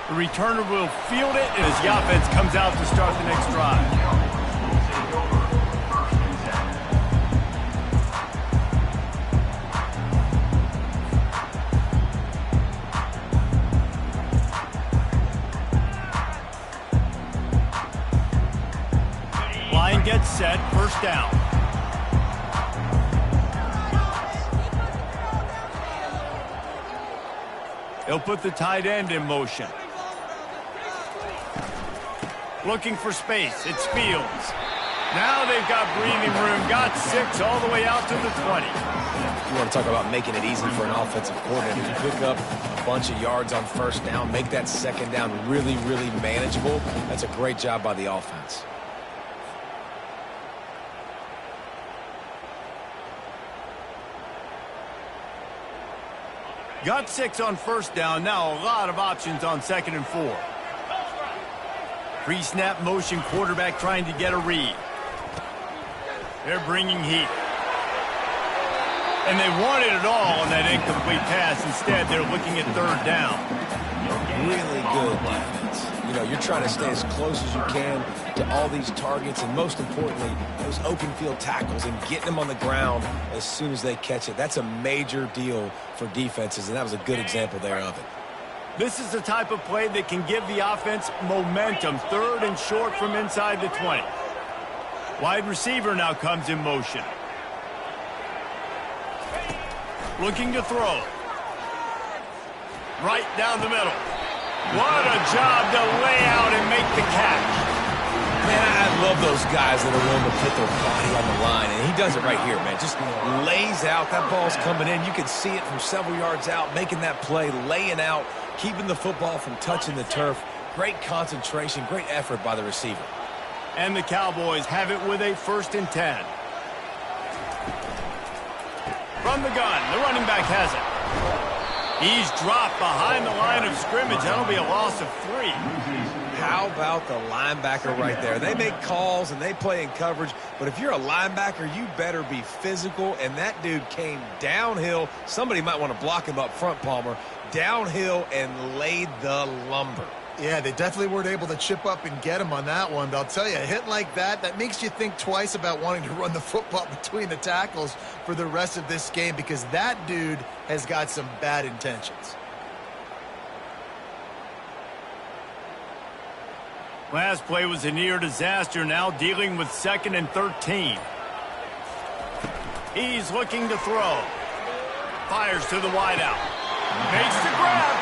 The returner will field it as the offense comes out to start the next drive. Line gets set, first down. He'll put the tight end in motion. Looking for space. It's Fields. Now they've got breathing room. Got 6 all the way out to the 20. You want to talk about making it easy for an offensive coordinator. If you pick up a bunch of yards on first down, make that second down really, really manageable. That's a great job by the offense. Got 6 on first down. Now a lot of options on 2nd and 4. Pre-snap motion, quarterback trying to get a read. They're bringing heat. And they wanted it all on that incomplete pass. Instead, they're looking at 3rd down. Really good defense. You know, you're trying to stay as close as you can to all these targets, and most importantly, those open field tackles and getting them on the ground as soon as they catch it. That's a major deal for defenses, and that was a good example there of it. This is the type of play that can give the offense momentum. 3rd and short from inside the 20. Wide receiver now comes in motion. Looking to throw. Right down the middle. What a job to lay out and make the catch. Man, I love those guys that are willing to put their body on the line, and he does it right here, man. Just lays out. That ball's coming in. You can see it from several yards out, making that play, laying out, keeping the football from touching the turf. Great concentration, great effort by the receiver. And the Cowboys have it with a 1st and 10. From the gun, the running back has it. He's dropped behind the line of scrimmage. That'll be a loss of 3. How about the linebacker right there? They make calls and they play in coverage, but if you're a linebacker, you better be physical, and that dude came downhill. Somebody might want to block him up front, Palmer. Downhill and laid the lumber. Yeah, they definitely weren't able to chip up and get him on that one. But I'll tell you, a hit like that makes you think twice about wanting to run the football between the tackles for the rest of this game, because that dude has got some bad intentions. Last play was a near disaster, now dealing with 2nd and 13. He's looking to throw. Fires to the wideout. Makes the grab.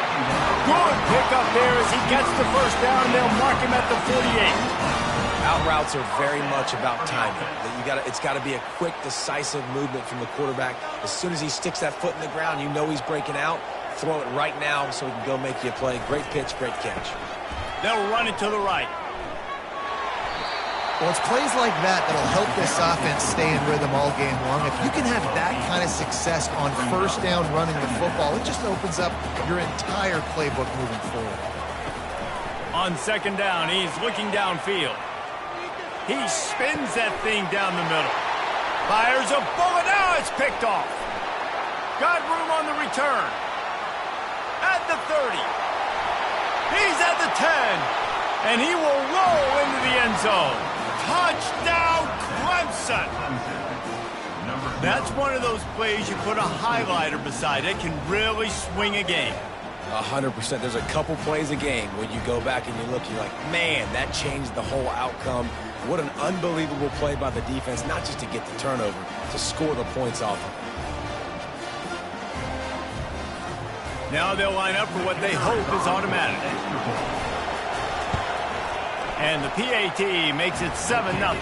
Good pickup there as he gets the first down, and they'll mark him at the 48. Out routes are very much about timing. It's got to be a quick, decisive movement from the quarterback. As soon as he sticks that foot in the ground, you know he's breaking out. Throw it right now so he can go make you a play. Great pitch, great catch. They'll run it to the right. Well, it's plays like that that'll help this offense stay in rhythm all game long. If you can have that kind of success on first down running the football, it just opens up your entire playbook moving forward. On 2nd down, he's looking downfield. He spins that thing down the middle. Fires a bullet. Now it's picked off. Got room on the return. At the 30. He's at the 10. And he will roll into the end zone. Touchdown, Clemson! That's one of those plays you put a highlighter beside. It can really swing a game. 100%. There's a couple plays a game when you go back and you look, you're like, man, that changed the whole outcome. What an unbelievable play by the defense, not just to get the turnover, to score the points off of it. Now they'll line up for what they hope is automatic. And the PAT makes it 7-0. That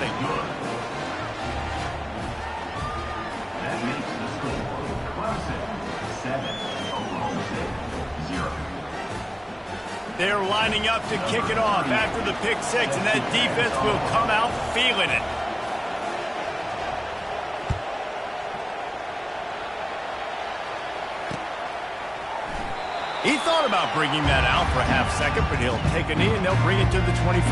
makes the score Clemson 7, Oklahoma State 0. They're lining up to kick it off after the pick 6, and that defense will come out feeling it. He thought about bringing that out for a half second, but he'll take a knee and they'll bring it to the 25.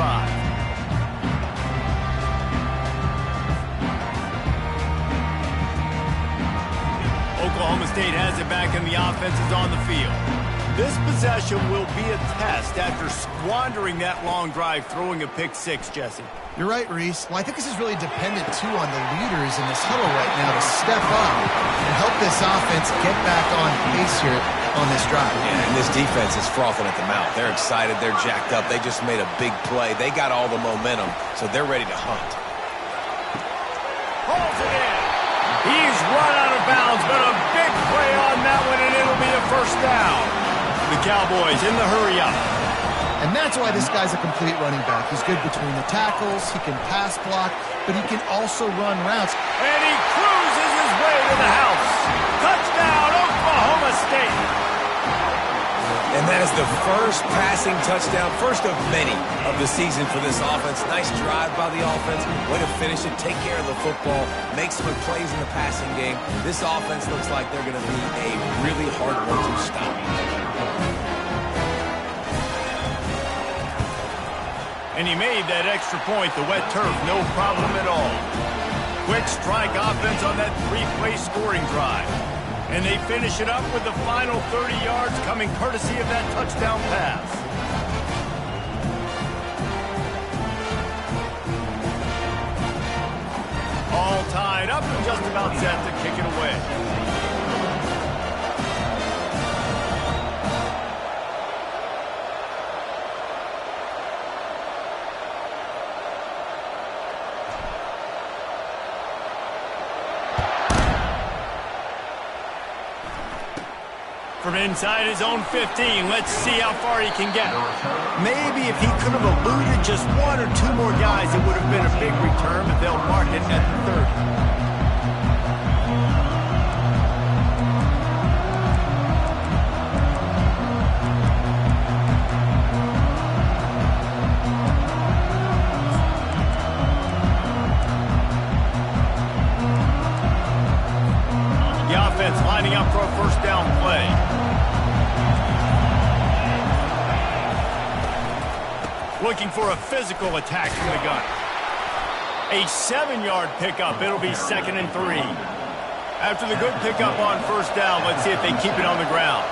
Oklahoma State has it back and the offense is on the field. This possession will be a test after squandering that long drive throwing a pick six, Jesse. You're right, Reese. Well, I think this is really dependent, too, on the leaders in this huddle right now to step up and help this offense get back on pace here on this drive. Yeah, and this defense is frothing at the mouth. They're excited. They're jacked up. They just made a big play. They got all the momentum, so they're ready to hunt. Pulls it in. He's run out of bounds, but a big play on that one, and it'll be a first down. The Cowboys in the hurry-up. And that's why this guy's a complete running back. He's good between the tackles, he can pass block, but he can also run routes. And he cruises his way to the house. Touchdown, Oklahoma State. And that is the first passing touchdown, first of many of the season for this offense. Nice drive by the offense. Way to finish it, take care of the football, make some plays in the passing game. This offense looks like they're going to be a really hard one to stop. And he made that extra point, the wet turf, no problem at all. Quick strike offense on that three-play scoring drive. And they finish it up with the final 30 yards coming courtesy of that touchdown pass. All tied up and just about set to kick it away. From inside his own 15, let's see how far he can get. Maybe if he could have eluded just one or two more guys, it would have been a big return, but they'll mark it at the 30. Lining up for a first down play. Looking for a physical attack from the gun. A 7-yard pickup. It'll be 2nd and 3. After the good pickup on first down, let's see if they keep it on the ground.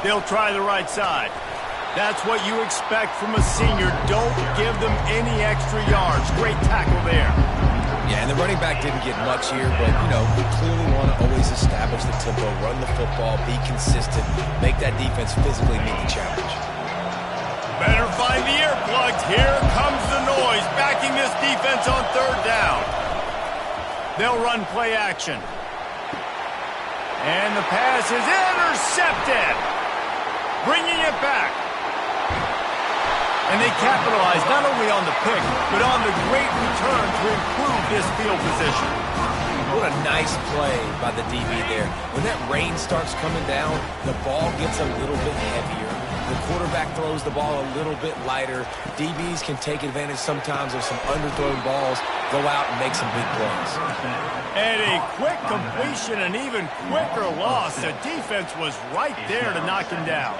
They'll try the right side. That's what you expect from a senior. Don't give them any extra yards. Great tackle there. Yeah, and the running back didn't get much here, but, you know, we clearly want to always establish the tempo, run the football, be consistent, make that defense physically meet the challenge. Better find the earplugs. Here comes the noise, backing this defense on third down. They'll run play action. And the pass is intercepted. Bringing it back. And they capitalize not only on the pick, but on the great return to improve this field position. What a nice play by the DB there. When that rain starts coming down, the ball gets a little bit heavier. The quarterback throws the ball a little bit lighter. DBs can take advantage sometimes of some underthrown balls, go out and make some big plays. And a quick completion, an even quicker loss. The defense was right there to knock him down.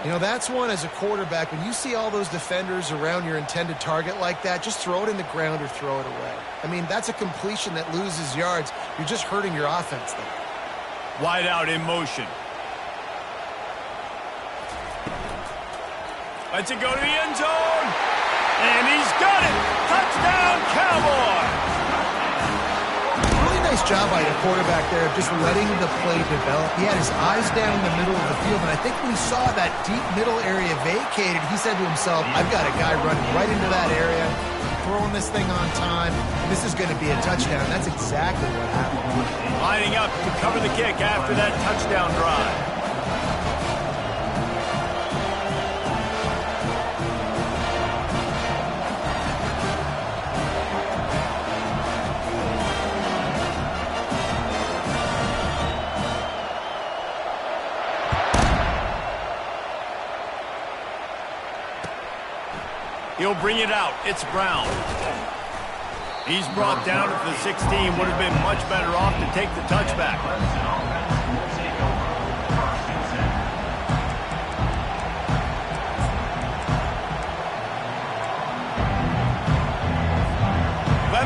You know, that's one as a quarterback. When you see all those defenders around your intended target like that, just throw it in the ground or throw it away. I mean, that's a completion that loses yards. You're just hurting your offense there. Wide out in motion. Lets it go to the end zone. And he's got it. Touchdown, Cowboys. Really nice job by the quarterback there of just letting the play develop. He had his eyes down in the middle of the field, and I think when he saw that deep middle area vacated, he said to himself, I've got a guy running right into that area, throwing this thing on time. This is going to be a touchdown. That's exactly what happened. Lining up to cover the kick after that touchdown drive. He'll bring it out. It's Brown. He's brought down at the 16. Would have been much better off to take the touchback.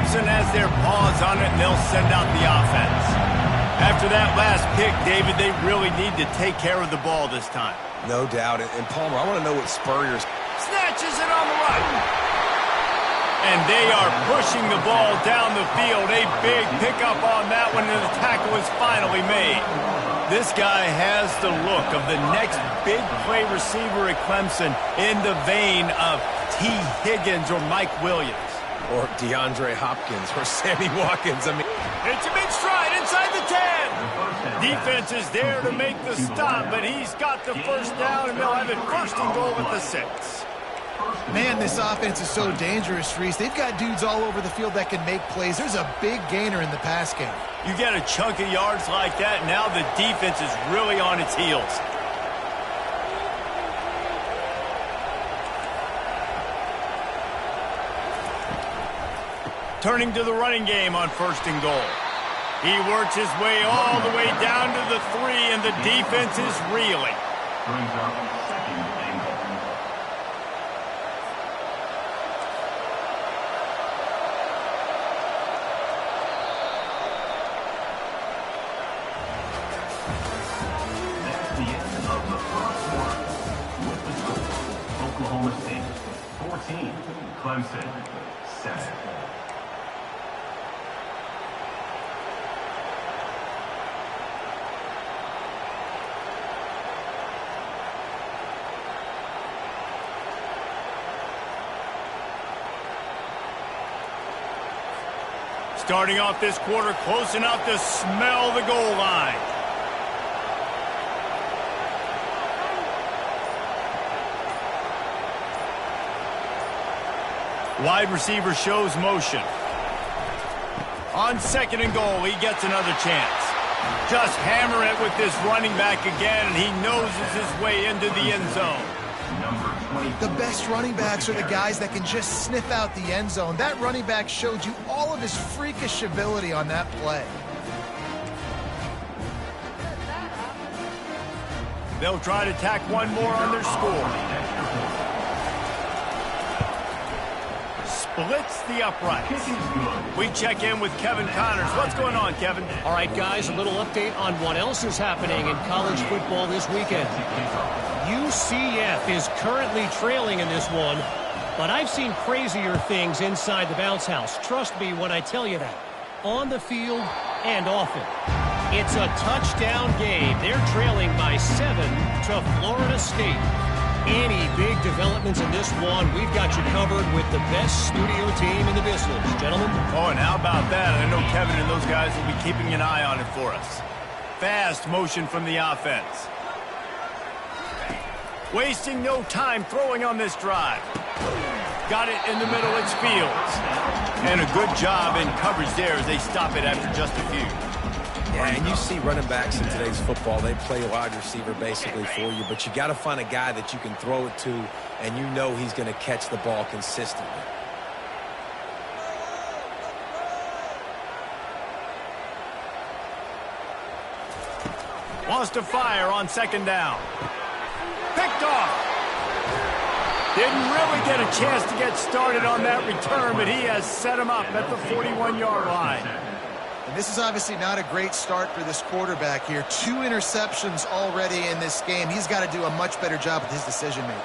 Clemson has their paws on it, and they'll send out the offense. After that last pick, David, they really need to take care of the ball this time. No doubt. And Palmer, I want to know what Spurrier's... Snatches it on the run. And they are pushing the ball down the field. A big pickup on that one, and the tackle is finally made. This guy has the look of the next big play receiver at Clemson in the vein of T. Higgins or Mike Williams. Or DeAndre Hopkins or Sammy Watkins. I mean, it's a big stride inside the 10. Defense is there to make the stop, but he's got the first down, and they'll have it first and goal at the 6. Man, this offense is so dangerous, Reese. They've got dudes all over the field that can make plays. There's a big gainer in the pass game. You get a chunk of yards like that, now the defense is really on its heels. Turning to the running game on first and goal. He works his way all the way down to the 3, and the defense is reeling. Brings up second and goal. That's the end of the first quarter. With the score, Oklahoma State 14, Clemson 7. Starting off this quarter close enough to smell the goal line. Wide receiver shows motion. On second and goal, he gets another chance. Just hammer it with this running back again, and he noses his way into the end zone. The best running backs are the guys that can just sniff out the end zone. That running back showed you all of his freakish ability on that play. They'll try to tack one more on their score. Splits the uprights. We check in with Kevin Connors. What's going on, Kevin? All right, guys, a little update on what else is happening in college football this weekend. UCF is currently trailing in this one, but I've seen crazier things inside the bounce house. Trust me when I tell you that. On the field and off it. It's a touchdown game. They're trailing by 7 to Florida State. Any big developments in this one, we've got you covered with the best studio team in the business, gentlemen. Oh, and how about that? I know Kevin and those guys will be keeping an eye on it for us. Fast motion from the offense. Wasting no time throwing on this drive. Got it in the middle, it's Fields. And a good job in coverage there as they stop it after just a few. yeah, and you see running backs in today's football, they play wide receiver basically for you, but you got to find a guy that you can throw it to, and you know he's going to catch the ball consistently. Wants to fire on second down. Picked off. Didn't really get a chance to get started on that return, but he has set him up at the 41-yard line. And this is obviously not a great start for this quarterback here. 2 interceptions already in this game. He's got to do a much better job with his decision-making.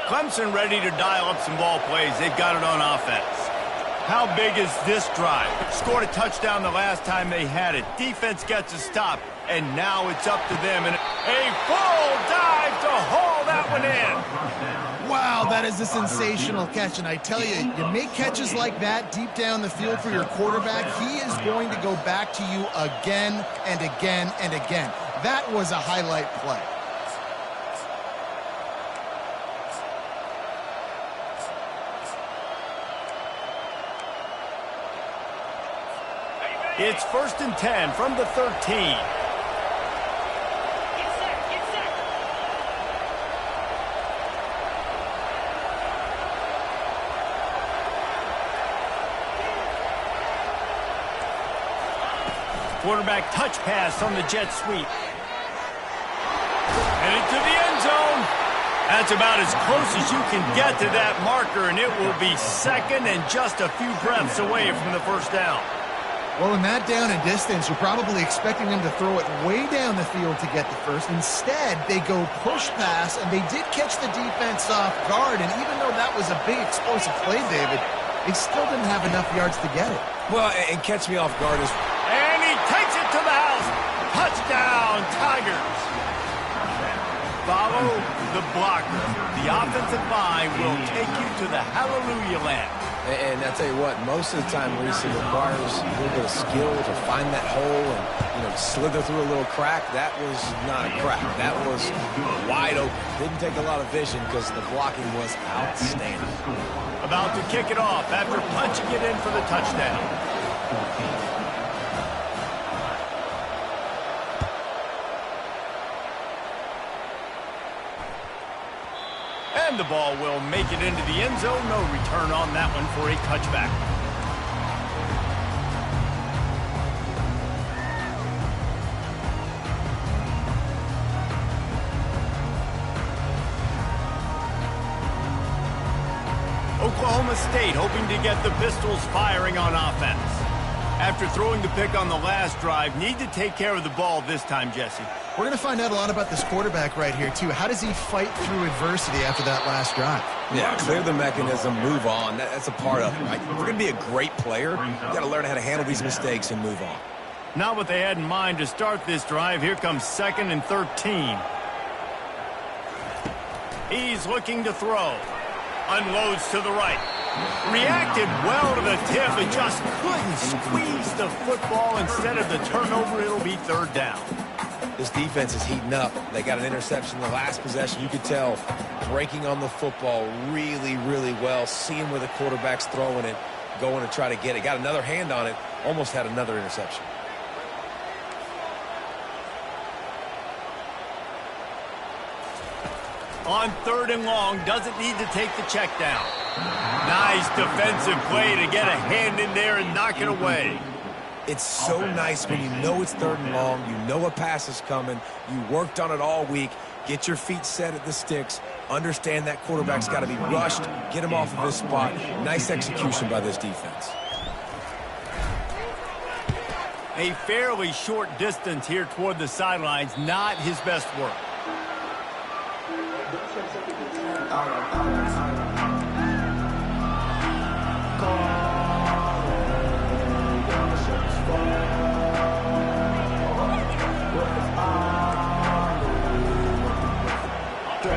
Clemson ready to dial up some ball plays. They've got it on offense. How big is this drive? Scored a touchdown the last time they had it. Defense gets a stop, and now it's up to them. And a full dive to haul that one in. Wow, that is a sensational catch. And I tell you, you make catches like that deep down the field for your quarterback, he is going to go back to you again and again and again. That was a highlight play. It's 1st and 10 from the 13. Quarterback touch pass on the jet sweep. Headed to the end zone. That's about as close as you can get to that marker, and it will be second and just a few breaths away from the first down. Well, in that down and distance, you're probably expecting them to throw it way down the field to get the first. Instead, they go push pass, and they did catch the defense off guard. And even though that was a big explosive play, David, they still didn't have enough yards to get it. Well, and catch me off guard is... And he takes it to the house. Touchdown, Tigers. Follow the blocker. The offensive line will take you to the hallelujah land. And I tell you what, most of the time, Reese, it requires a little bit of skill to find that hole and, slither through a little crack. That was not a crack. That was wide open. Didn't take a lot of vision because the blocking was outstanding. About to kick it off after punching it in for the touchdown. And the ball will make it into the end zone. No return on that one for a touchback. Oklahoma State hoping to get the Pistols firing on offense. After throwing the pick on the last drive, need to take care of the ball this time, Jesse. We're going to find out a lot about this quarterback right here, too. How does he fight through adversity after that last drive? Yeah, clear the mechanism, move on. That's a part of it, right? If you're going to be a great player, you got to learn how to handle these mistakes and move on. Not what they had in mind to start this drive. Here comes 2nd and 13. He's looking to throw. Unloads to the right. Reacted well to the tip, but just couldn't squeeze the football. Instead of the turnover, it'll be 3rd down. This defense is heating up. They got an interception in the last possession. You could tell breaking on the football really, really well, seeing where the quarterback's throwing it, going to try to get it. Got another hand on it, almost had another interception. On 3rd and long, doesn't need to take the check down. Nice defensive play to get a hand in there and knock it away. It's so nice when you know it's 3rd and long, you know a pass is coming, you worked on it all week, get your feet set at the sticks, understand that quarterback's got to be rushed, get him off of his spot. Nice execution by this defense. A fairly short distance here toward the sidelines, not his best work.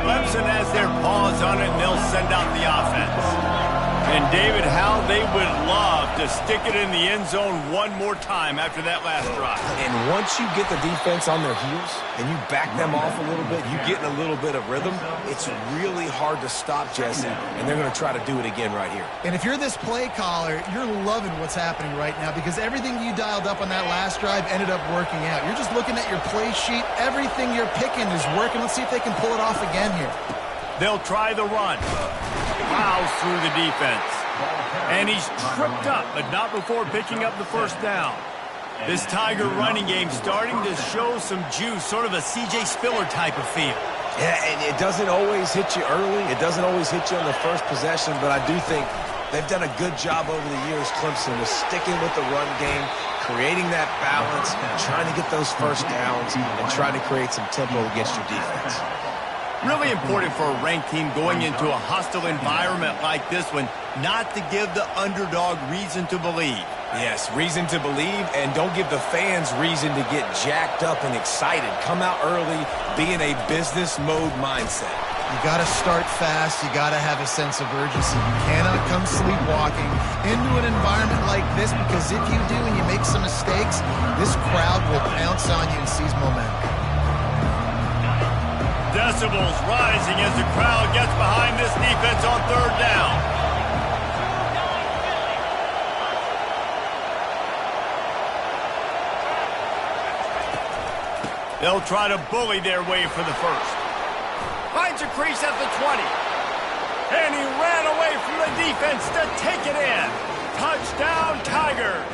Clemson has their paws on it, and they'll send out the offense. And, David, how they would love to stick it in the end zone one more time after that last drive. And once you get the defense on their heels and you back them off a little bit, you get in a little bit of rhythm, it's really hard to stop, Jesse, and they're going to try to do it again right here. And if you're this play caller, you're loving what's happening right now because everything you dialed up on that last drive ended up working out. You're just looking at your play sheet. Everything you're picking is working. Let's see if they can pull it off again here. They'll try the run. Plows through the defense. And he's tripped up, but not before picking up the first down. This Tiger running game starting to show some juice, sort of a C.J. Spiller type of feel. Yeah, and it doesn't always hit you early. It doesn't always hit you on the first possession, but I do think they've done a good job over the years, Clemson, with sticking with the run game, creating that balance, trying to get those first downs, and trying to create some tempo against your defense. Really important for a ranked team going into a hostile environment like this one, not to give the underdog reason to believe. Yes, reason to believe, and don't give the fans reason to get jacked up and excited. Come out early, be in a business mode mindset. You got to start fast. You got to have a sense of urgency. You cannot come sleepwalking into an environment like this because if you do and you make some mistakes, this crowd will pounce on you and seize momentum. Decibels rising as the crowd gets behind this defense on 3rd down. They'll try to bully their way for the first. Finds a crease at the 20. And he ran away from the defense to take it in. Touchdown, Tigers.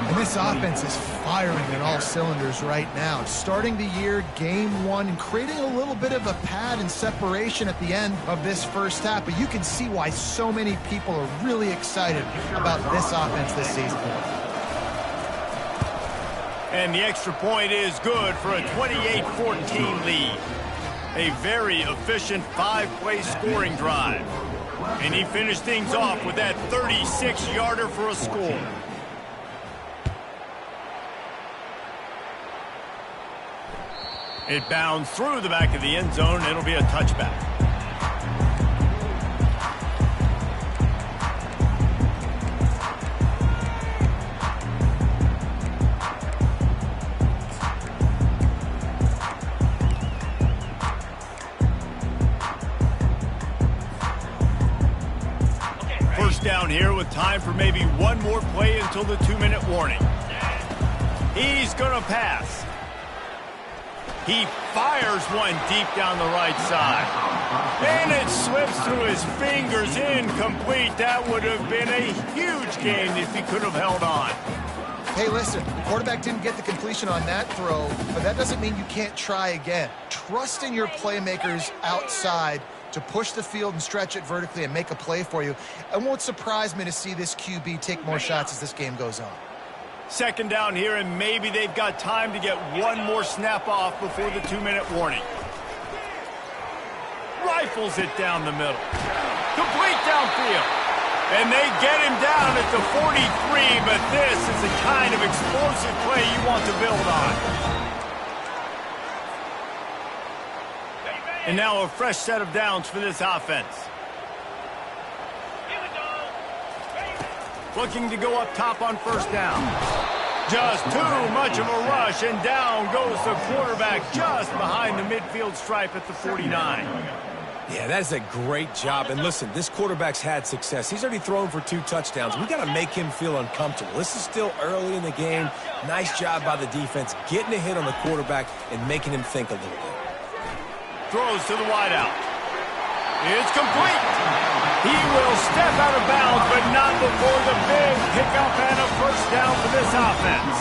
And this offense is firing on all cylinders right now. Starting the year, game one, and creating a little bit of a pad and separation at the end of this first half. But you can see why so many people are really excited about this offense this season. And the extra point is good for a 28-14 lead. A very efficient 5-play scoring drive. And he finished things off with that 36-yarder for a score. It bounds through the back of the end zone. It'll be a touchback. First down here with time for maybe one more play until the 2-minute warning. He's going to pass. He fires one deep down the right side. And it slips through his fingers, incomplete. That would have been a huge gain if he could have held on. Hey, listen, the quarterback didn't get the completion on that throw, but that doesn't mean you can't try again. Trust in your playmakers outside to push the field and stretch it vertically and make a play for you. It won't surprise me to see this QB take more shots as this game goes on. Second down here, and maybe they've got time to get one more snap off before the 2-minute warning. Rifles it down the middle. Complete downfield. And they get him down at the 43, but this is the kind of explosive play you want to build on. And now a fresh set of downs for this offense. Looking to go up top on first down. Just too much of a rush, and down goes the quarterback just behind the midfield stripe at the 49. Yeah, that is a great job. And listen, this quarterback's had success. He's already thrown for 2 touchdowns. We got to make him feel uncomfortable. This is still early in the game. Nice job by the defense, getting a hit on the quarterback and making him think a little bit. Throws to the wideout. It's complete. He will step out of bounds, but not before the big pickup and a first down for this offense.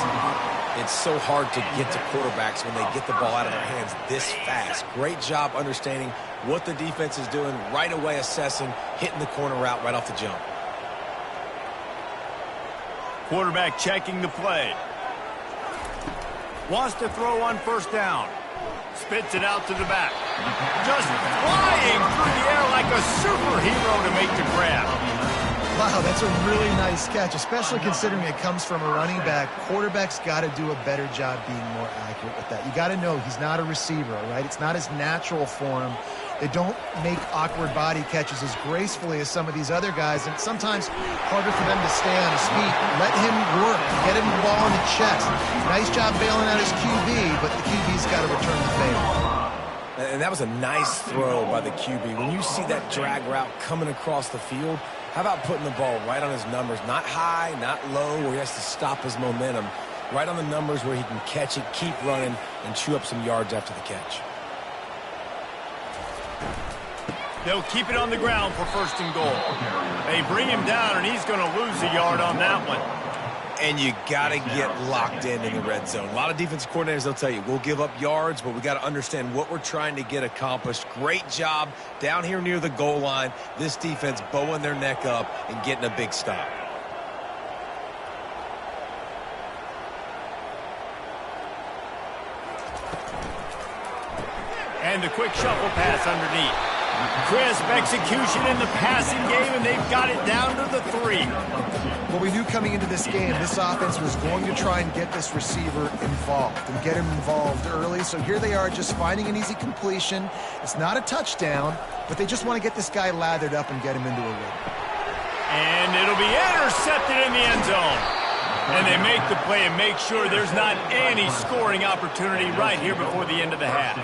It's so hard to get to quarterbacks when they get the ball out of their hands this fast. Great job understanding what the defense is doing, right away assessing, hitting the corner route right off the jump. Quarterback checking the play. Wants to throw on first down. Spits it out to the back. Just flying through the air like a superhero to make the grab. Wow, that's a really nice catch, especially considering it comes from a running back. Quarterback's got to do a better job being more accurate with that. You got to know he's not a receiver, all right? It's not his natural form. They don't make awkward body catches as gracefully as some of these other guys, and it's sometimes harder for them to stay on his feet. Let him work. Get him the ball in the chest. Nice job bailing out his QB, but the QB's got to return the favor. And that was a nice throw by the QB. When you see that drag route coming across the field, how about putting the ball right on his numbers? Not high, not low, where he has to stop his momentum. Right on the numbers where he can catch it, keep running, and chew up some yards after the catch. They'll keep it on the ground for first and goal. They bring him down, and he's going to lose a yard on that one. And you got to get locked in the red zone. A lot of defensive coordinators, they'll tell you, we'll give up yards, but we got to understand what we're trying to get accomplished. Great job down here near the goal line. This defense bowing their neck up and getting a big stop. And the quick shuffle pass underneath. Crisp execution in the passing game, and they've got it down to the 3. Well, we knew coming into this game, this offense was going to try and get this receiver involved and get him involved early. So here they are just finding an easy completion. It's not a touchdown, but they just want to get this guy lathered up and get him into a rhythm. And it'll be intercepted in the end zone. And they make the play and make sure there's not any scoring opportunity right here before the end of the half.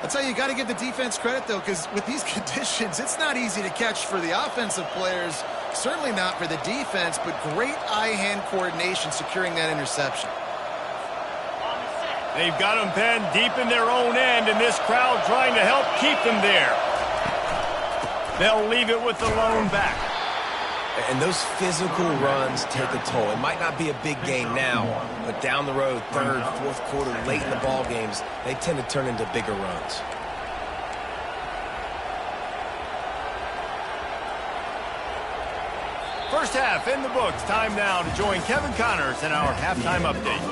I'll tell you, you got to give the defense credit, though, because with these conditions, it's not easy to catch for the offensive players, certainly not for the defense, but great eye-hand coordination securing that interception. They've got them penned deep in their own end, and this crowd trying to help keep them there. They'll leave it with the lone back. And those physical runs take a toll. It might not be a big game now, but down the road, third, fourth quarter, late in the ball games, they tend to turn into bigger runs. First half in the books. Time now to join Kevin Connors in our halftime update.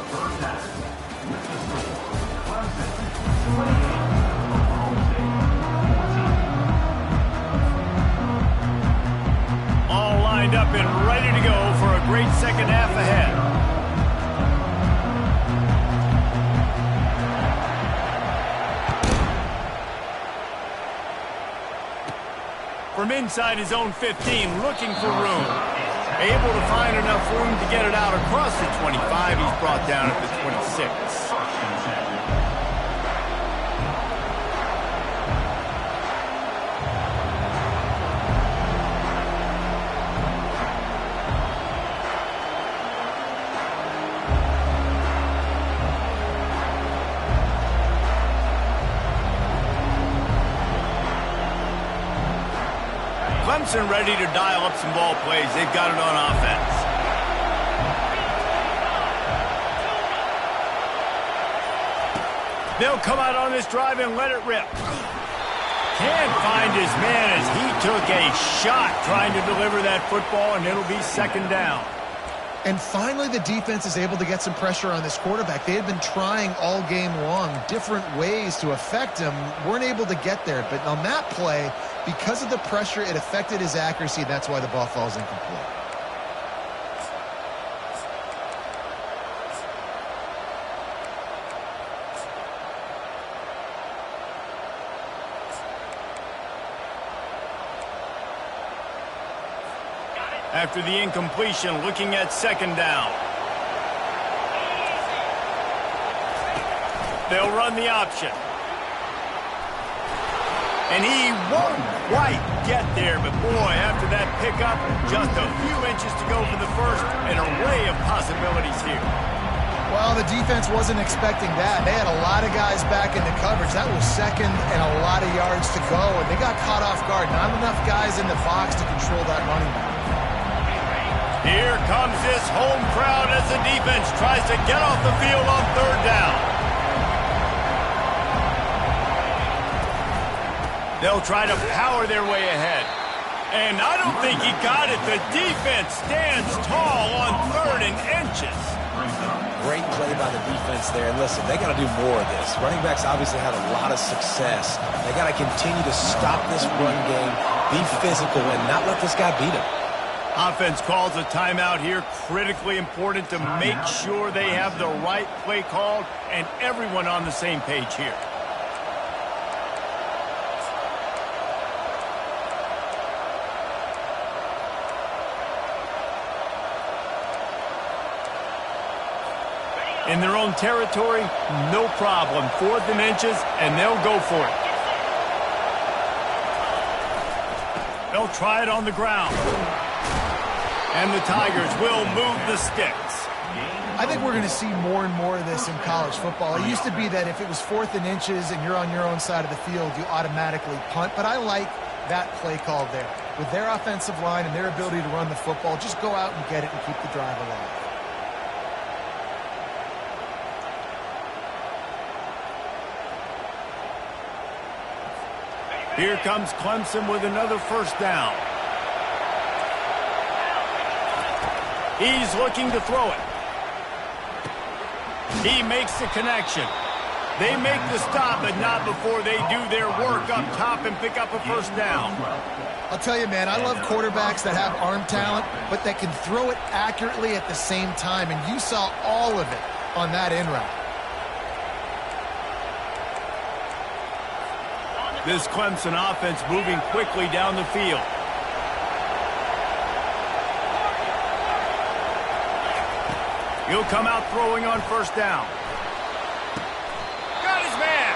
All lined up and ready to go for a great second half ahead. From inside his own 15, looking for room. Able to find enough room to get it out across the 25. He's brought down at the 26. Clemson ready to dial up some ball plays. They've got it on offense. They'll come out on this drive and let it rip. Can't find his man as he took a shot trying to deliver that football, and it'll be second down. And finally, the defense is able to get some pressure on this quarterback. They had been trying all game long different ways to affect him. Weren't able to get there. But on that play, because of the pressure, it affected his accuracy. That's why the ball falls incomplete. After the incompletion, looking at second down. They'll run the option. And he won't quite get there, but boy, after that pickup, just a few inches to go for the first, an array of possibilities here. Well, the defense wasn't expecting that. They had a lot of guys back into coverage. That was second and a lot of yards to go, and they got caught off guard. Not enough guys in the box to control that running back. Here comes this home crowd as the defense tries to get off the field on third down. They'll try to power their way ahead. And I don't think he got it. The defense stands tall on third and inches. Great play by the defense there. And listen, they got to do more of this. Running backs obviously had a lot of success. They got to continue to stop this run game, be physical, and not let this guy beat him. Offense calls a timeout here. Critically important to make sure they have the right play called and everyone on the same page here. In their own territory, no problem. 4th and inches, and they'll go for it. They'll try it on the ground. And the Tigers will move the sticks. I think we're going to see more and more of this in college football. It used to be that if it was 4th and inches and you're on your own side of the field, you automatically punt. But I like that play call there. With their offensive line and their ability to run the football, just go out and get it and keep the drive alive. Here comes Clemson with another first down. He's looking to throw it. He makes the connection. They make the stop, but not before they do their work up top and pick up a first down. I'll tell you, man, I love quarterbacks that have arm talent, but that can throw it accurately at the same time, and you saw all of it on that in route. This Clemson offense moving quickly down the field. He'll come out throwing on first down. Got his man.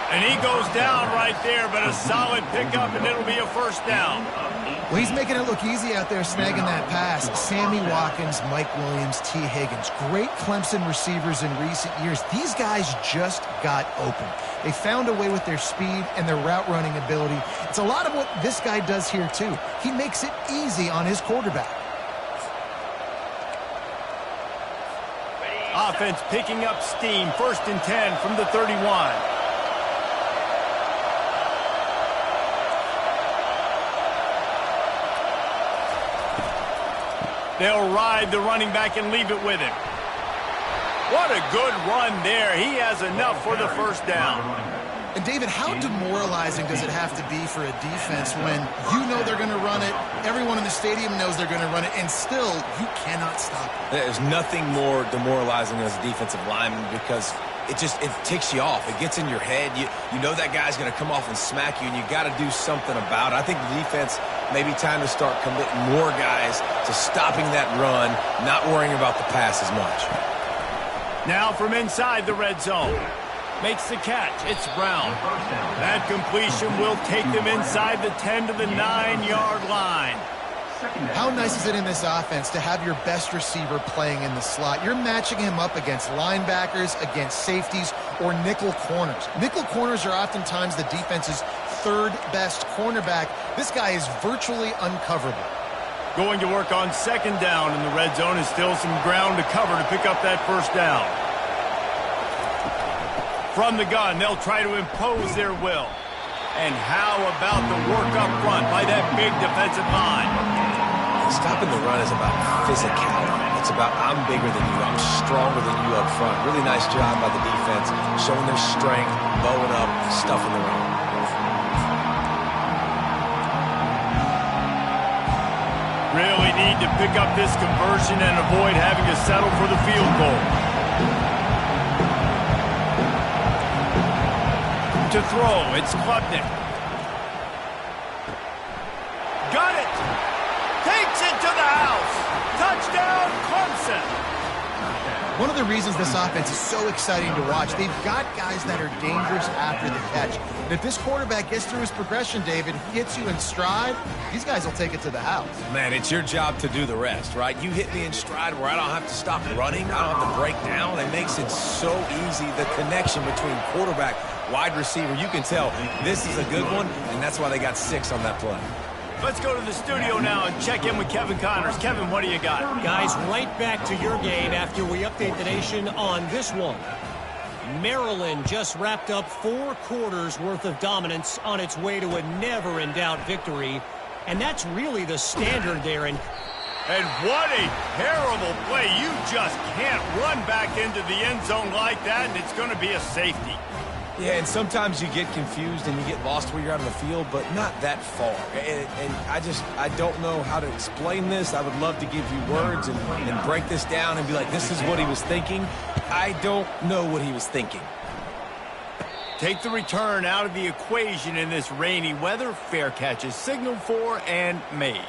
And he goes down right there, but a solid pickup, and it'll be a first down. Well, he's making it look easy out there snagging that pass. Sammy Watkins, Mike Williams, T. Higgins. Great Clemson receivers in recent years. These guys just got open. They found a way with their speed and their route running ability. It's a lot of what this guy does here too. He makes it easy on his quarterback. Offense picking up steam. 1st and 10 from the 31. They'll ride the running back and leave it with him. What a good run there. He has enough for the 1st down. And David, how demoralizing does it have to be for a defense when you know they're going to run it, everyone in the stadium knows they're going to run it, and still you cannot stop it? There's nothing more demoralizing as a defensive lineman because it ticks you off. It gets in your head. You know that guy's going to come off and smack you, and you got to do something about it. I think the defense may be time to start committing more guys to stopping that run, not worrying about the pass as much. Now from inside the red zone. Makes the catch. It's Brown. That completion will take them inside the 10 to the 9-yard line. How nice is it in this offense to have your best receiver playing in the slot? You're matching him up against linebackers, against safeties, or nickel corners. Nickel corners are oftentimes the defense's 3rd best cornerback. This guy is virtually uncoverable. Going to work on 2nd down in the red zone. Is still some ground to cover to pick up that 1st down. From the gun, they'll try to impose their will. And how about the work up front by that big defensive line? Stopping the run is about physicality. It's about I'm bigger than you, I'm stronger than you up front. Really nice job by the defense, showing their strength, bowing up, stuffing the run. Really need to pick up this conversion and avoid having to settle for the field goal. To throw, it's Klubnik. Got it! Takes it to the house! Touchdown, Clemson! One of the reasons this offense is so exciting to watch, they've got guys that are dangerous after the catch. And if this quarterback gets through his progression, David, gets you in stride, these guys will take it to the house. Man, it's your job to do the rest, right? You hit me in stride where I don't have to stop running, I don't have to break down. It makes it so easy, the connection between quarterback, wide receiver. You can tell this is a good one, and that's why they got 6 on that play. Let's go to the studio now and check in with Kevin Connors. Kevin, what do you got? Guys, right back to your game after we update the nation on this one. Maryland just wrapped up 4 quarters worth of dominance on its way to a never-in-doubt victory. And that's really the standard there. And what a terrible play. You just can't run back into the end zone like that, and it's going to be a safety. Yeah, and sometimes you get confused and you get lost where you're out on the field, but not that far. And I don't know how to explain this. I would love to give you words and break this down and be like, this is what he was thinking. I don't know what he was thinking. Take the return out of the equation in this rainy weather. Fair catch is signaled for and made.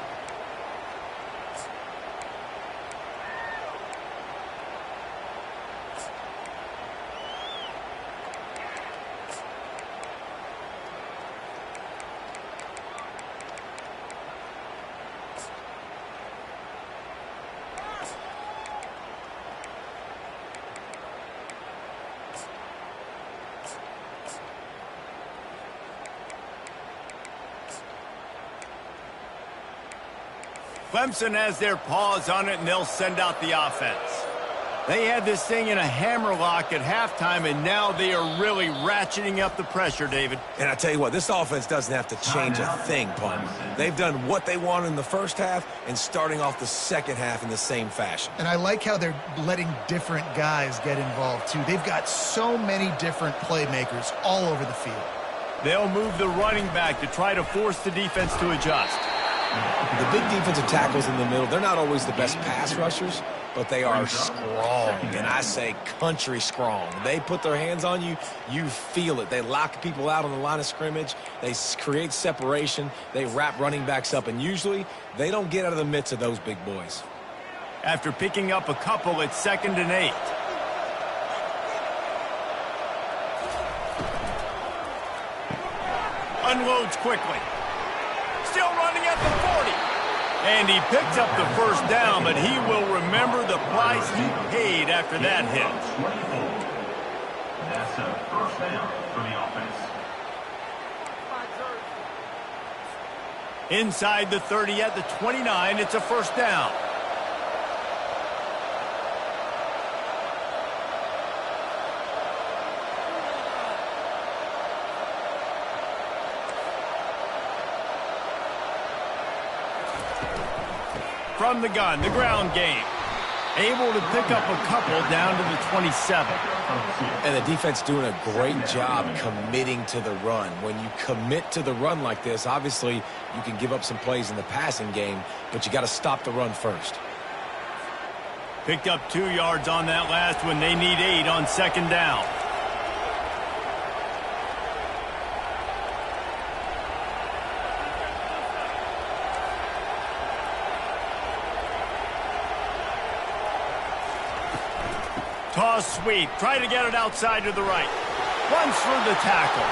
Clemson has their paws on it, and they'll send out the offense. They had this thing in a hammerlock at halftime, and now they are really ratcheting up the pressure, David. And I tell you what, this offense doesn't have to change a thing, Pun. They've done what they wanted in the first half and starting off the second half in the same fashion. And I like how they're letting different guys get involved, too. They've got so many different playmakers all over the field. They'll move the running back to try to force the defense to adjust. The big defensive tackles in the middle, they're not always the best pass rushers, but they are strong, and I say country strong. They put their hands on you, you feel it. They lock people out on the line of scrimmage. They create separation. They wrap running backs up, and usually they don't get out of the midst of those big boys. After picking up a couple, it's 2nd and 8. Unloads quickly. Still running at the 40. And he picks up the 1st down, but he will remember the price he paid after that hit. That's a first down for the offense. Inside the 30 at the 29, it's a first down. From the gun, the ground game. Able to pick up a couple down to the 27. And the defense doing a great job committing to the run. When you commit to the run like this, obviously you can give up some plays in the passing game, but you got to stop the run first. Picked up 2 yards on that last one. They need 8 on second down. Toss sweep. Try to get it outside to the right. Runs through the tackle.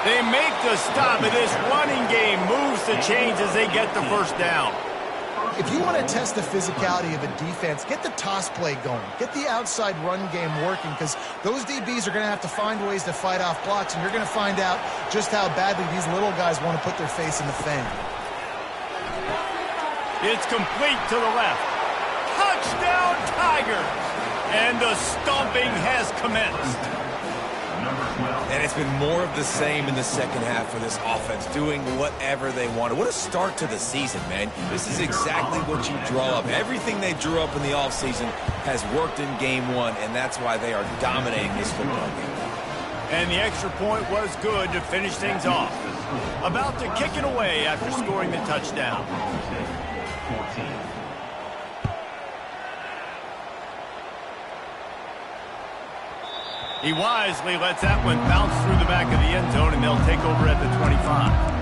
They make the stop, and this running game moves the chains as they get the first down. If you want to test the physicality of a defense, get the toss play going. Get the outside run game working, because those DBs are going to have to find ways to fight off blocks, and you're going to find out just how badly these little guys want to put their face in the fan. It's complete to the left. Touchdown, Tigers! And the stomping has commenced. And it's been more of the same in the second half for this offense, doing whatever they wanted. What a start to the season, man. This is exactly what you draw up. Everything they drew up in the offseason has worked in game one, and that's why they are dominating this football game. And the extra point was good to finish things off. About to kick it away after scoring the touchdown. 14. He wisely lets that one bounce through the back of the end zone, and they'll take over at the 25.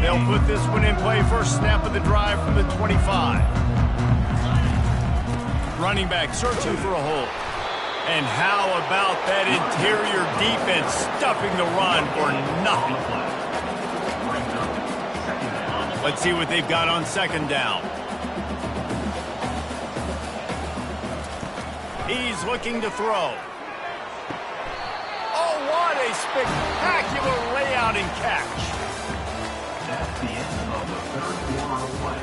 They'll put this one in play first snap of the drive from the 25. Running back searching for a hole. And how about that interior defense stuffing the run for nothing? Let's see what they've got on second down. He's looking to throw. Oh, what a spectacular layout and catch. That's the end of the third quarter of play.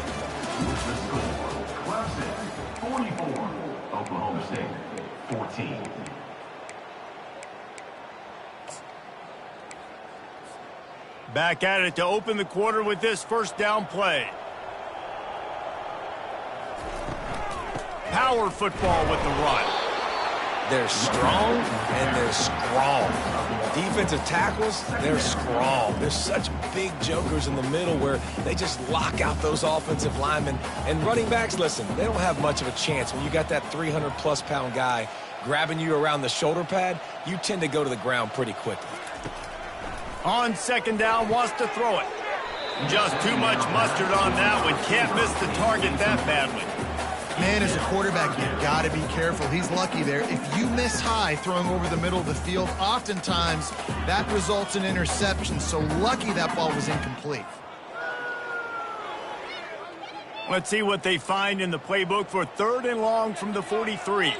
With the score, Clemson 44, Oklahoma State 14. Back at it to open the quarter with this first down play. Power football with the run. They're strong and they're strong. Defensive tackles, they're strong. There's such big jokers in the middle where they just lock out those offensive linemen. And running backs, listen, they don't have much of a chance. When you got that 300-plus pound guy grabbing you around the shoulder pad, you tend to go to the ground pretty quickly. On second down, wants to throw it. Just too much mustard on that one. Can't miss the target that badly. Man, as a quarterback, you've got to be careful. He's lucky there. If you miss high throwing over the middle of the field, oftentimes that results in interception. So lucky that ball was incomplete. Let's see what they find in the playbook for third and long from the 43.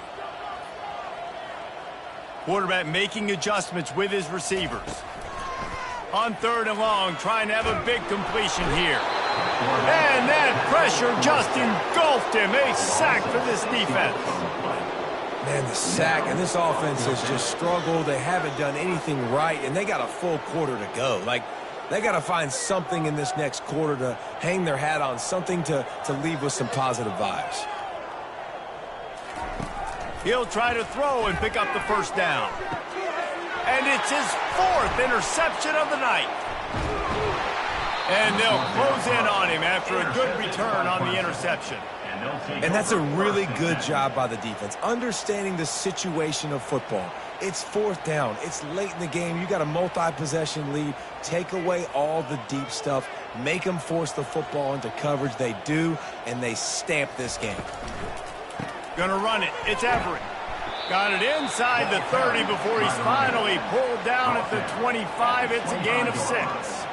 Quarterback making adjustments with his receivers. On third and long, trying to have a big completion here. And that pressure just engulfed him. A sack for this defense. Man, the sack, and this offense has just struggled. They haven't done anything right, and they got a full quarter to go. Like, they got to find something in this next quarter to hang their hat on, something to leave with some positive vibes. He'll try to throw and pick up the first down. And it's his fourth interception of the night. And they'll close in on him after a good return on the interception. And that's a really good job by the defense, understanding the situation of football. It's fourth down. It's late in the game. You got a multi-possession lead. Take away all the deep stuff. Make them force the football into coverage. They do, and they stamp this game. Gonna run it. It's Everett. Got it inside the 30 before he's finally pulled down at the 25. It's a gain of 6.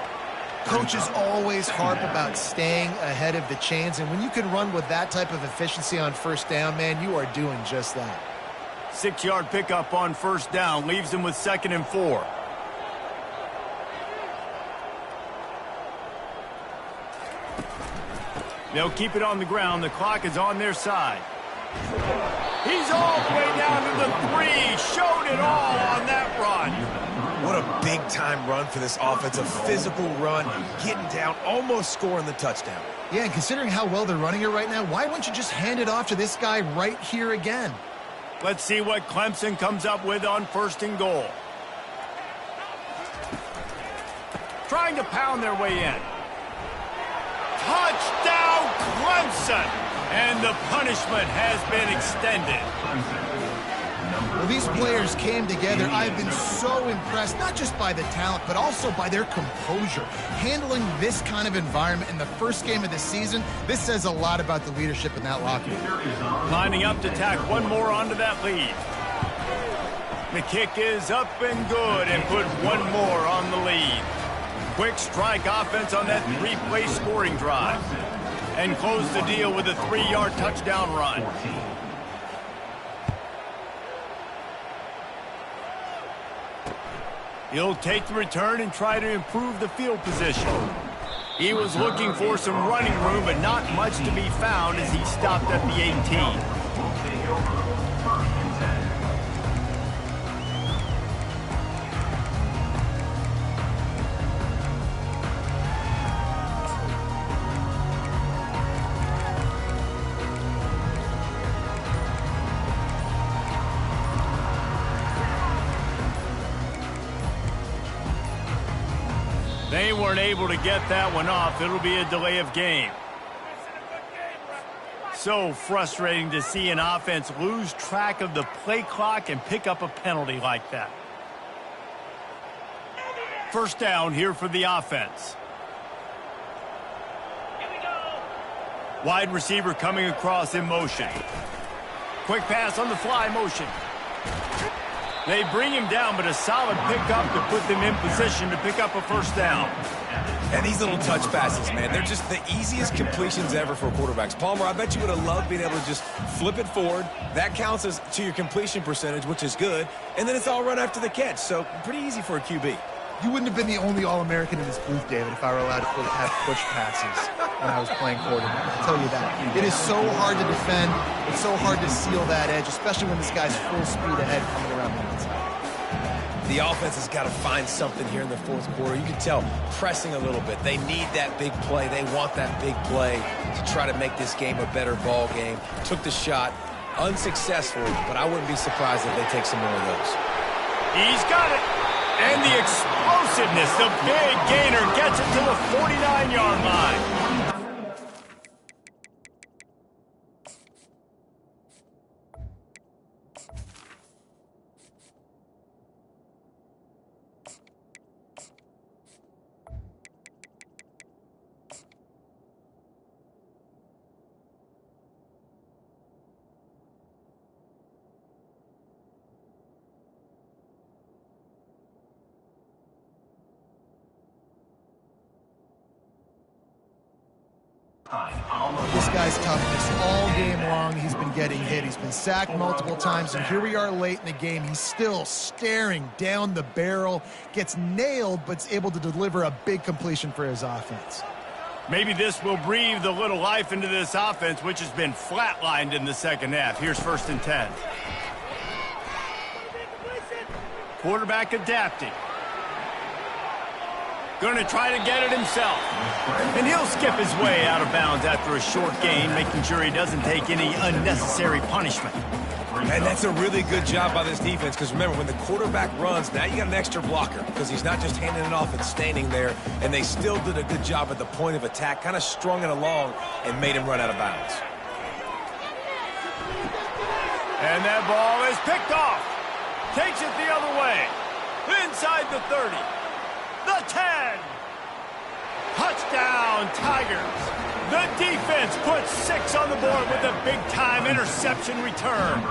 Coaches always harp about staying ahead of the chains, and when you can run with that type of efficiency on first down, man, you are doing just that. 6-yard pickup on first down leaves him with 2nd and 4. They'll keep it on the ground. The clock is on their side. He's all the way down to the 3. Showed it all on that run. What a big-time run for this offense. A physical run, getting down, almost scoring the touchdown. Yeah, and considering how well they're running it right now, why wouldn't you just hand it off to this guy right here again? Let's see what Clemson comes up with on 1st and goal. Trying to pound their way in. Touchdown, Clemson! And the punishment has been extended. Well, these players came together. I've been so impressed, not just by the talent, but also by their composure. Handling this kind of environment in the first game of the season, this says a lot about the leadership in that locker room. Lining up to tack one more onto that lead. The kick is up and good and put one more on the lead. Quick strike offense on that 3-play scoring drive. And close the deal with a 3-yard touchdown run. He'll take the return and try to improve the field position. He was looking for some running room, but not much to be found as he stopped at the 18. They weren't able to get that one off. It'll be a delay of game. So frustrating to see an offense lose track of the play clock and pick up a penalty like that. First down here for the offense. Wide receiver coming across in motion. Quick pass on the fly motion. They bring him down, but a solid pickup to put them in position to pick up a first down. And these little touch passes, man, they're just the easiest completions ever for quarterbacks. Palmer, I bet you would have loved being able to just flip it forward. That counts as to your completion percentage, which is good. And then it's all run after the catch, so pretty easy for a QB. You wouldn't have been the only All-American in this booth, David, if I were allowed to have push passes when I was playing quarterback. I'll tell you that. It is so hard to defend. It's so hard to seal that edge, especially when this guy's full speed ahead coming around the outside. The offense has got to find something here in the fourth quarter. You can tell pressing a little bit. They need that big play. They want that big play to try to make this game a better ball game. Took the shot. Unsuccessful, but I wouldn't be surprised if they take some more of those. He's got it. And the explosiveness, the big gainer gets it to the 49-yard line. This guy's toughness all game long. He's been getting hit. He's been sacked multiple times, and here we are late in the game. He's still staring down the barrel, gets nailed, but is able to deliver a big completion for his offense. Maybe this will breathe a little life into this offense, which has been flatlined in the second half. Here's 1st and 10. Quarterback adapting. Going to try to get it himself. And he'll skip his way out of bounds after a short gain, making sure he doesn't take any unnecessary punishment. And that's a really good job by this defense, because remember, when the quarterback runs, now you got an extra blocker, because he's not just handing it off and standing there, and they still did a good job at the point of attack, kind of strung it along and made him run out of bounds. And that ball is picked off. Takes it the other way. Inside the 30. The 10. Touchdown, Tigers. The defense puts 6 on the board with a big-time interception return.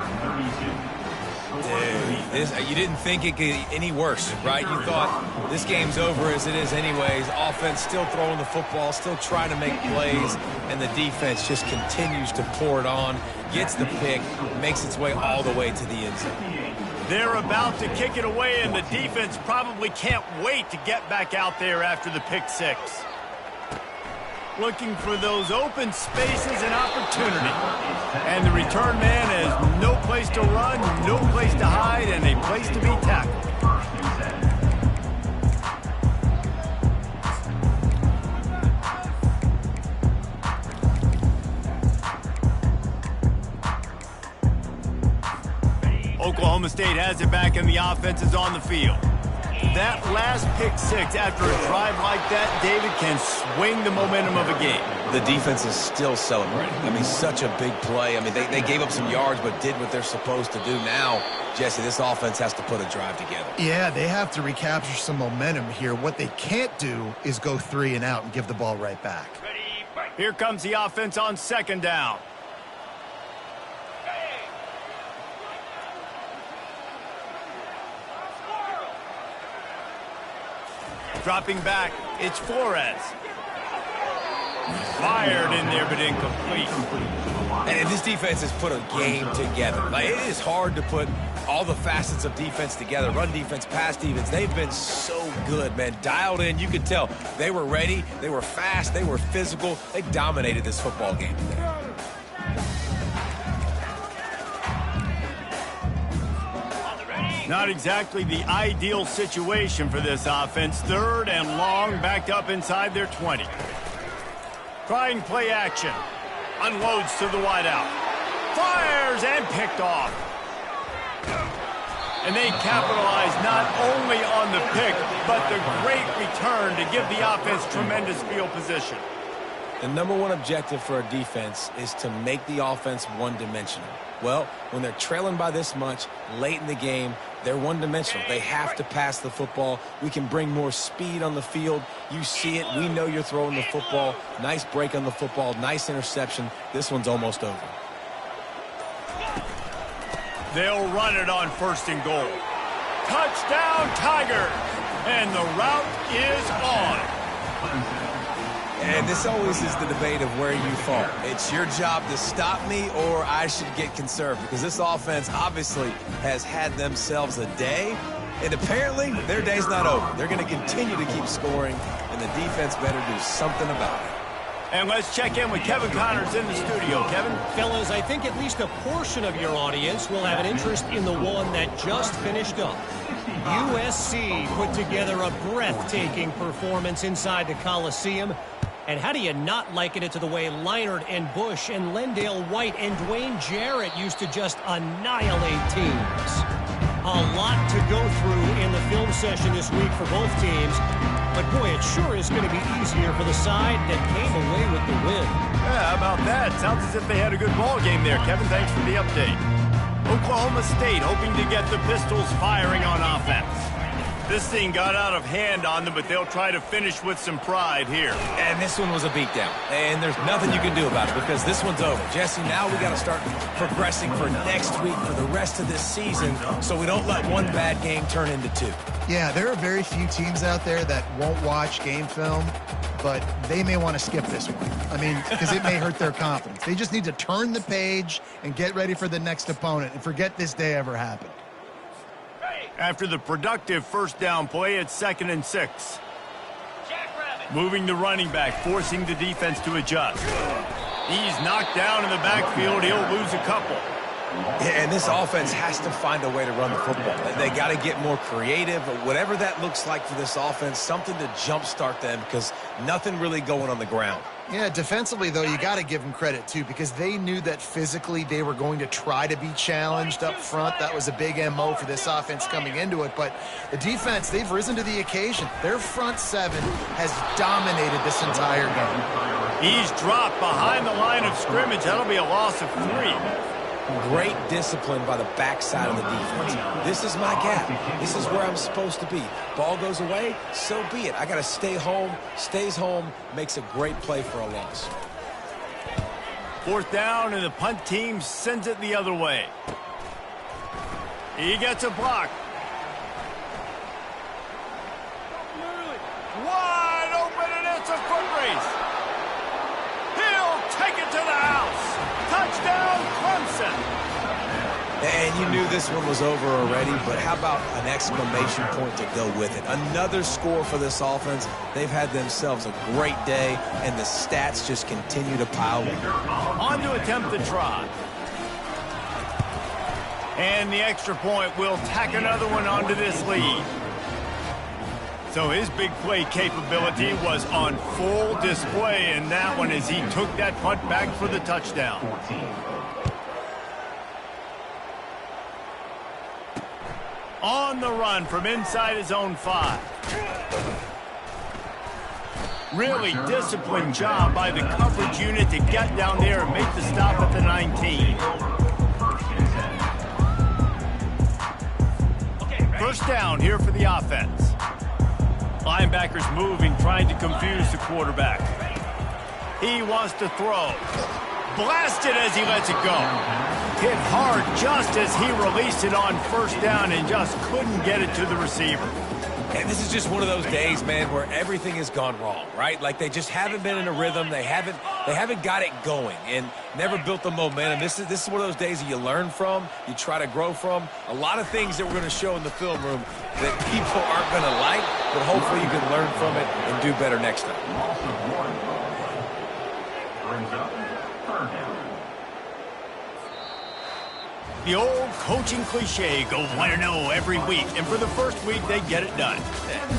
Dude, you didn't think it could get any worse, right? You thought this game's over as it is anyways. Offense still throwing the football, still trying to make plays, and the defense just continues to pour it on, gets the pick, makes its way all the way to the end zone. They're about to kick it away, and the defense probably can't wait to get back out there after the pick 6. Looking for those open spaces and opportunity. And the return man has no place to run, no place to hide, and a place to be tackled. Oklahoma State has it back, and the offense is on the field. That last pick 6 after a drive like that, David, can swing the momentum of a game. The defense is still celebrating. I mean, such a big play. I mean, they gave up some yards but did what they're supposed to do. Now, Jesse, this offense has to put a drive together. Yeah, they have to recapture some momentum here. What they can't do is go 3 and out and give the ball right back. Here comes the offense on 2nd down. Dropping back, it's Flores. Fired in there, but incomplete. And this defense has put a game together. Like, it is hard to put all the facets of defense together. Run defense, pass defense. They've been so good, man. Dialed in. You could tell they were ready. They were fast. They were physical. They dominated this football game today. Not exactly the ideal situation for this offense. 3rd and long, backed up inside their 20. Trying play action. Unloads to the wideout. Fires and picked off. And they capitalize not only on the pick, but the great return to give the offense tremendous field position. The #1 objective for a defense is to make the offense one-dimensional. Well, when they're trailing by this much late in the game, they're one-dimensional. They have to pass the football. We can bring more speed on the field. You see it. We know you're throwing the football. Nice break on the football. Nice interception. This one's almost over. They'll run it on 1st and goal. Touchdown, Tigers! And the route is on. And this always is the debate of where you fall. It's your job to stop me, or I should get conserved, because this offense obviously has had themselves a day, and apparently their day's not over. They're going to continue to keep scoring, and the defense better do something about it. And let's check in with Kevin Connors in the studio. Kevin? Fellas, I think at least a portion of your audience will have an interest in the one that just finished up. USC put together a breathtaking performance inside the Coliseum. And how do you not liken it to the way Leinart and Bush and Lendale White and Dwayne Jarrett used to just annihilate teams? A lot to go through in the film session this week for both teams. But, boy, it sure is going to be easier for the side that came away with the win. Yeah, how about that? Sounds as if they had a good ball game there. Kevin, thanks for the update. Oklahoma State hoping to get the Pistols firing on offense. This thing got out of hand on them, but they'll try to finish with some pride here. And this one was a beatdown. And there's nothing you can do about it because this one's over. Jesse, now we got to start progressing for next week, for the rest of this season, so we don't let one bad game turn into 2. Yeah, there are very few teams out there that won't watch game film, but they may want to skip this one. I mean, because it may hurt their confidence. They just need to turn the page and get ready for the next opponent and forget this day ever happened. After the productive 1st down play, it's 2nd and 6. Moving the running back, forcing the defense to adjust. He's knocked down in the backfield. He'll lose a couple. Yeah, and this offense has to find a way to run the football. They got to get more creative, whatever that looks like for this offense, something to jumpstart them because nothing really going on the ground. Yeah, defensively, though, you got to give them credit, too, because they knew that physically they were going to try to be challenged up front. That was a big MO for this offense coming into it. But the defense, they've risen to the occasion. Their front 7 has dominated this entire game. He's dropped behind the line of scrimmage. That'll be a loss of 3. Great discipline by the backside of the defense. This is my gap. This is where I'm supposed to be. Ball goes away, so be it. I got to stay home, stays home, makes a great play for a loss. 4th down, and the punt team sends it the other way. He gets a block. Wide open, and it's a foot race. He'll take it to the house. Touchdown, Clemson. And you knew this one was over already, but how about an exclamation point to go with it? Another score for this offense. They've had themselves a great day, and the stats just continue to pile up. On to attempt the try. And the extra point will tack another one onto this lead. So his big play capability was on full display in that one as he took that punt back for the touchdown. On the run from inside his own 5. Really disciplined job by the coverage unit to get down there and make the stop at the 19. First down here for the offense. Linebackers moving, trying to confuse the quarterback. He wants to throw. Blasted as he lets it go. Hit hard just as he released it on first down and just couldn't get it to the receiver. And this is just one of those days, man, where everything has gone wrong, right? Like they just haven't been in a rhythm. They haven't got it going and never built the momentum. This is one of those days that you learn from, you try to grow from. A lot of things that we're going to show in the film room that people aren't going to like, but hopefully you can learn from it and do better next time. Brings up third down. The old coaching cliche, go 1-0 every week, and for the first week, they get it done.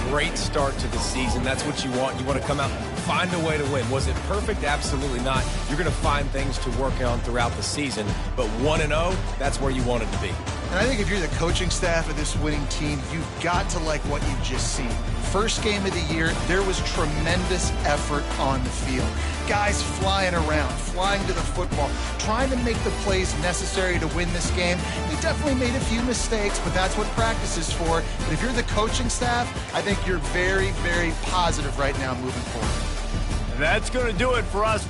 Great start to the season. That's what you want. You want to come out and find a way to win. Was it perfect? Absolutely not. You're going to find things to work on throughout the season, but 1-0, that's where you want it to be. And I think if you're the coaching staff of this winning team, you've got to like what you've just seen. First game of the year, there was tremendous effort on the field. Guys flying around, flying to the football, trying to make the plays necessary to win this game. They definitely made a few mistakes, but that's what practice is for. But if you're the coaching staff, I think you're very, very positive right now moving forward. That's going to do it for us.